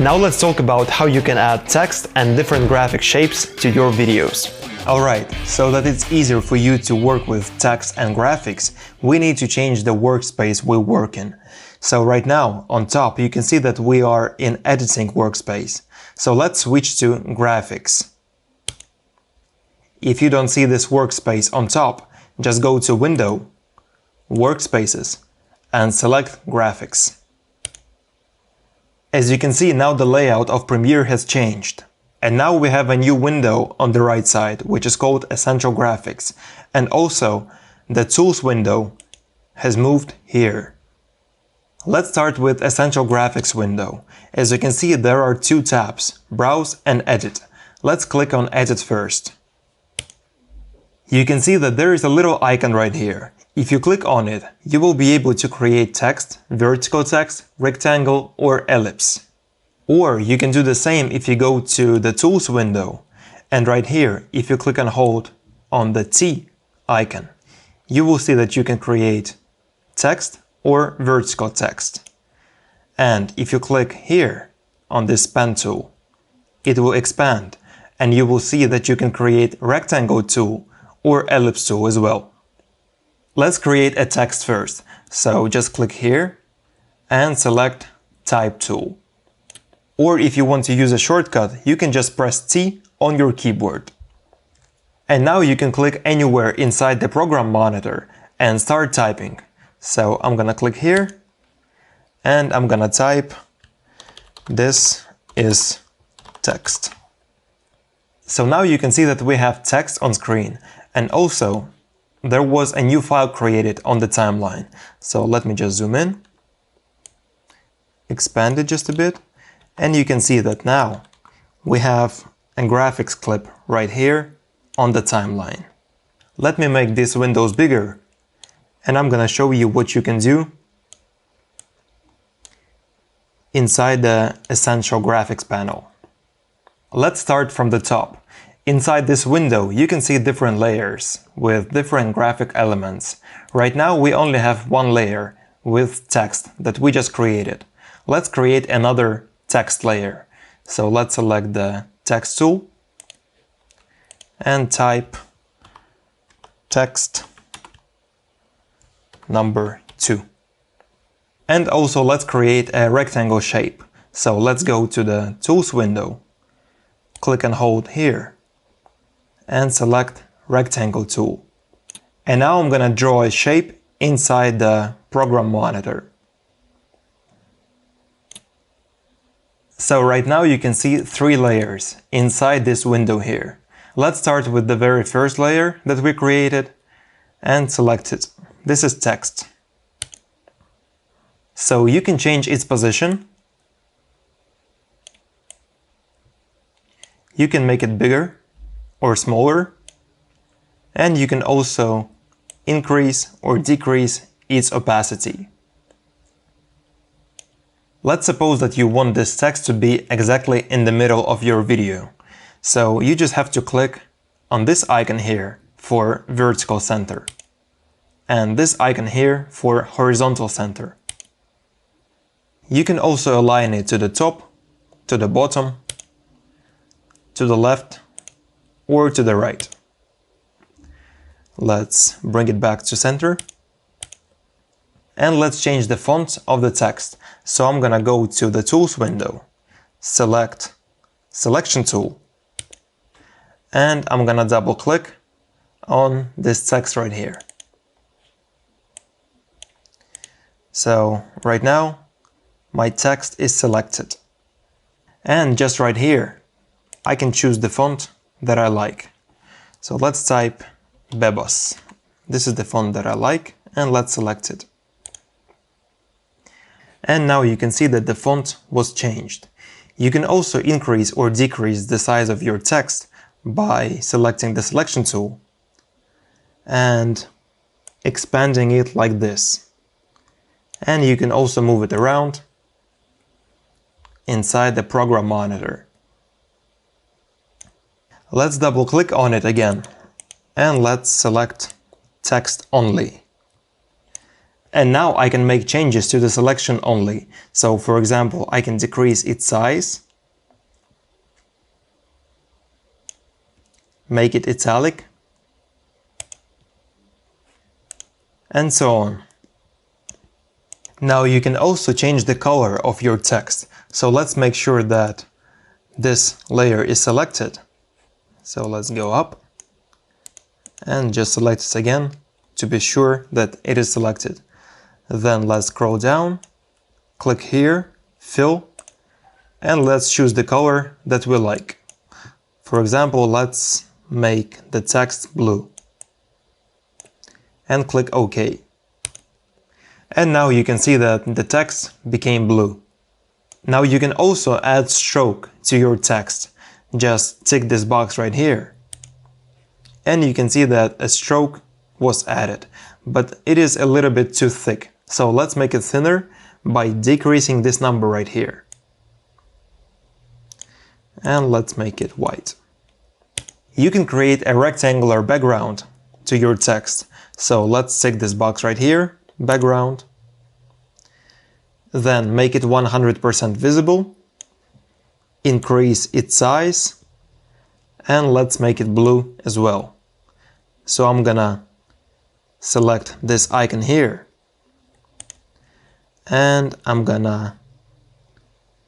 Now let's talk about how you can add text and different graphic shapes to your videos. Alright, so that it's easier for you to work with text and graphics, we need to change the workspace we work in. So right now, on top, you can see that we are in editing workspace. So let's switch to graphics. If you don't see this workspace on top, just go to Window, Workspaces, and select Graphics. As you can see, now the layout of Premiere has changed. And now we have a new window on the right side, which is called Essential Graphics. And also, the Tools window has moved here. Let's start with Essential Graphics window. As you can see, there are two tabs, Browse and Edit. Let's click on Edit first. You can see that there is a little icon right here. If you click on it, you will be able to create text, vertical text, rectangle, or ellipse. Or you can do the same if you go to the Tools window. And right here, if you click and hold on the T icon, you will see that you can create text or vertical text. And if you click here on this pen tool, it will expand and you will see that you can create rectangle tool or ellipse tool as well. Let's create a text first. So just click here and select Type tool. Or if you want to use a shortcut, you can just press T on your keyboard. And now you can click anywhere inside the program monitor and start typing. So I'm gonna click here and I'm gonna type, "This is text." So now you can see that we have text on screen, and also there was a new file created on the timeline. So let me just zoom in, expand it just a bit, and you can see that now we have a graphics clip right here on the timeline. Let me make these windows bigger, and I'm gonna show you what you can do inside the Essential Graphics panel. Let's start from the top. Inside this window, you can see different layers with different graphic elements. Right now, we only have one layer with text that we just created. Let's create another text layer. So let's select the text tool and type text number 2. And also let's create a rectangle shape. So let's go to the Tools window, click and hold here, and select Rectangle tool. And now I'm gonna draw a shape inside the program monitor. So right now you can see 3 layers inside this window here. Let's start with the very first layer that we created and select it. This is text. So you can change its position. You can make it bigger or smaller, and you can also increase or decrease its opacity. Let's suppose that you want this text to be exactly in the middle of your video. So you just have to click on this icon here for vertical center, and this icon here for horizontal center. You can also align it to the top, to the bottom, to the left, or to the right. Let's bring it back to center. And let's change the font of the text. So I'm gonna go to the Tools window, select Selection tool, and I'm gonna double click on this text right here. So right now, my text is selected. And just right here, I can choose the font that I like. So let's type Bebas. This is the font that I like, and let's select it. And now you can see that the font was changed. You can also increase or decrease the size of your text by selecting the Selection tool and expanding it like this. And you can also move it around inside the program monitor. Let's double click on it again and let's select text only. And now I can make changes to the selection only. So for example, I can decrease its size, make it italic, and so on. Now you can also change the color of your text. So let's make sure that this layer is selected. So let's go up and just select it again to be sure that it is selected. Then let's scroll down, click here, fill, and let's choose the color that we like. For example, let's make the text blue and click OK. And now you can see that the text became blue. Now you can also add stroke to your text. Just tick this box right here. And you can see that a stroke was added, but it is a little bit too thick. So let's make it thinner by decreasing this number right here. And let's make it white. You can create a rectangular background to your text. So let's tick this box right here, background. Then make it 100% visible. Increase its size. And let's make it blue as well. So I'm gonna select this icon here. And I'm gonna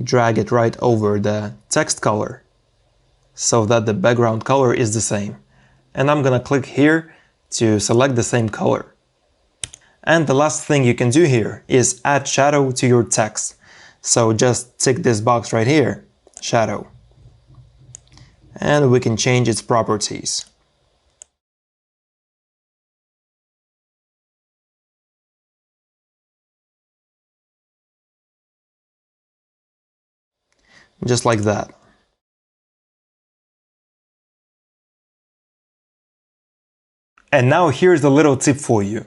drag it right over the text color so that the background color is the same. And I'm gonna click here to select the same color. And the last thing you can do here is add shadow to your text. So just tick this box right here, shadow. And we can change its properties. Just like that. And now here's a little tip for you.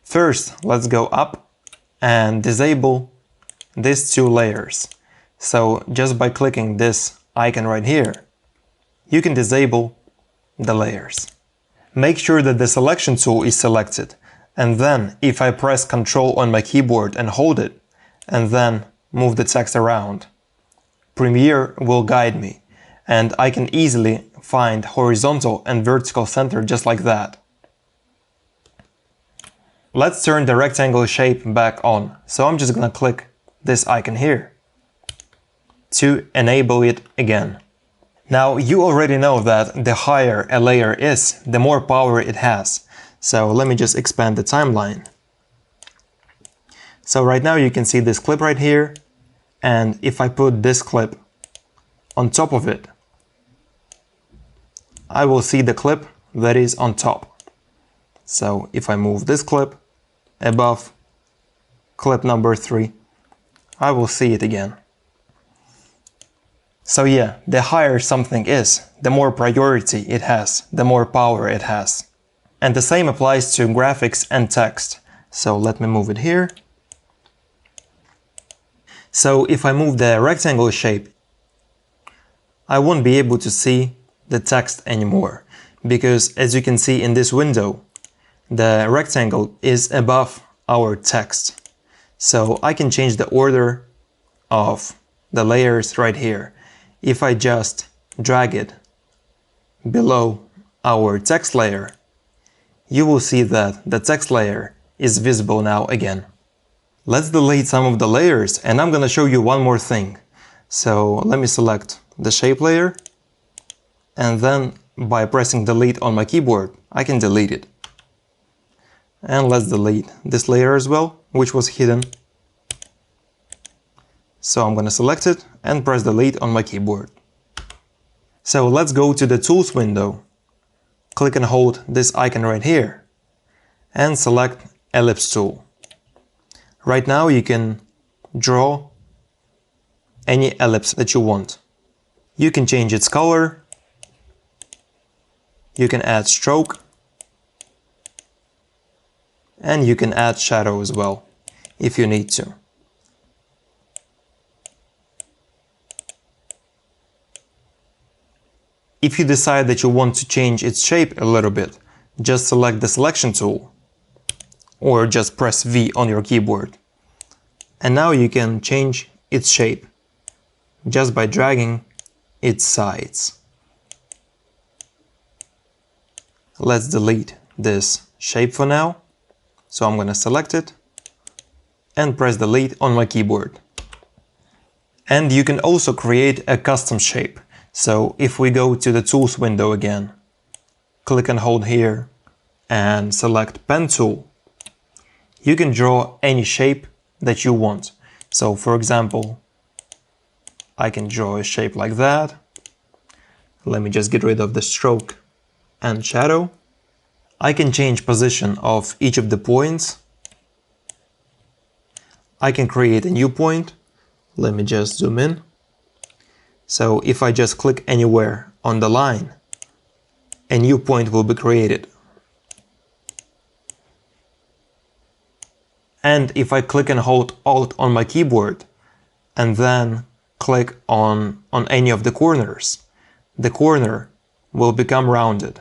First, let's go up and disable these two layers. So just by clicking this icon right here, you can disable the layers. Make sure that the selection tool is selected. And then if I press Ctrl on my keyboard and hold it, and then move the text around, Premiere will guide me, and I can easily find horizontal and vertical center just like that. Let's turn the rectangle shape back on. So I'm just gonna click this icon here to enable it again. Now you already know that the higher a layer is, the more power it has. So let me just expand the timeline. So right now you can see this clip right here. And if I put this clip on top of it, I will see the clip that is on top. So if I move this clip above clip number 3, I will see it again. So yeah, the higher something is, the more priority it has, the more power it has. And the same applies to graphics and text. So let me move it here. So if I move the rectangle shape, I won't be able to see the text anymore, because as you can see in this window, the rectangle is above our text. So I can change the order of the layers right here. If I just drag it below our text layer, you will see that the text layer is visible now again. Let's delete some of the layers, and I'm gonna show you one more thing. So let me select the shape layer, and then by pressing delete on my keyboard, I can delete it. And let's delete this layer as well, which was hidden. So I'm gonna select it and press delete on my keyboard. So let's go to the tools window. Click and hold this icon right here and select ellipse tool. Right now you can draw any ellipse that you want. You can change its color. You can add stroke. And you can add shadow as well, if you need to. If you decide that you want to change its shape a little bit, just select the selection tool, or just press V on your keyboard. And now you can change its shape just by dragging its sides. Let's delete this shape for now. So I'm gonna select it and press delete on my keyboard. And you can also create a custom shape. So if we go to the tools window again, click and hold here and select pen tool, you can draw any shape that you want. So for example, I can draw a shape like that. Let me just get rid of the stroke and shadow. I can change position of each of the points. I can create a new point. Let me just zoom in. So if I just click anywhere on the line, a new point will be created. And if I click and hold Alt on my keyboard and then click on any of the corners, the corner will become rounded.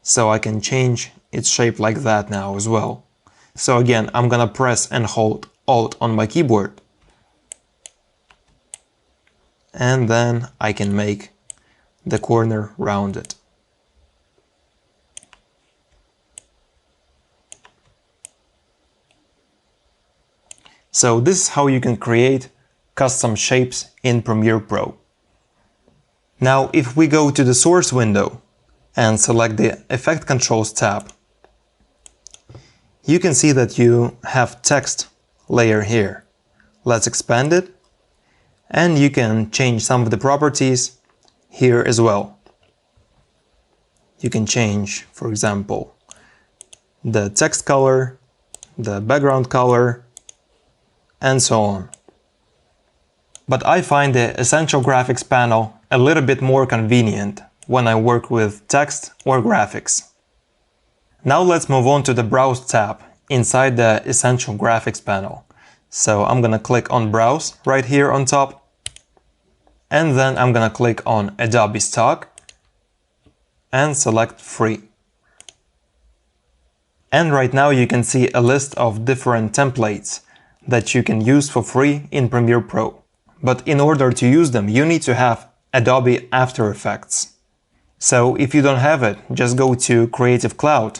So I can change its shape like that now as well. So again, I'm gonna press and hold Alt on my keyboard. And then I can make the corner rounded. So this is how you can create custom shapes in Premiere Pro. Now if we go to the source window and select the Effect Controls tab, you can see that you have text layer here. Let's expand it, and you can change some of the properties here as well. You can change, for example, the text color, the background color, and so on. But I find the Essential Graphics panel a little bit more convenient when I work with text or graphics. Now let's move on to the Browse tab inside the Essential Graphics panel. So I'm gonna click on Browse right here on top, and then I'm gonna click on Adobe Stock and select Free. And right now you can see a list of different templates that you can use for free in Premiere Pro. But in order to use them, you need to have Adobe After Effects. So if you don't have it, just go to Creative Cloud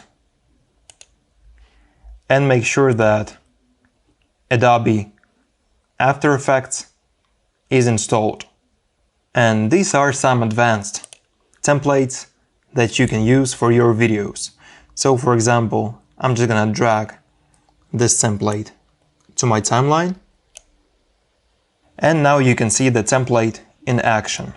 and make sure that Adobe After Effects is installed. And these are some advanced templates that you can use for your videos. So for example, I'm just gonna drag this template to my timeline. And now you can see the template in action.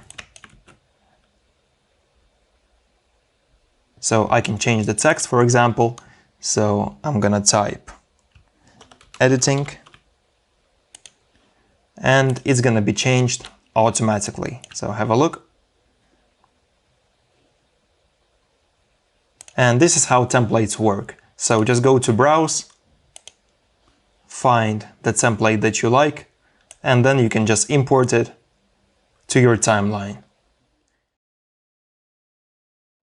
So I can change the text, for example. So I'm gonna type editing, and it's gonna be changed automatically. So have a look. And this is how templates work. So just go to Browse, find the template that you like, and then you can just import it to your timeline.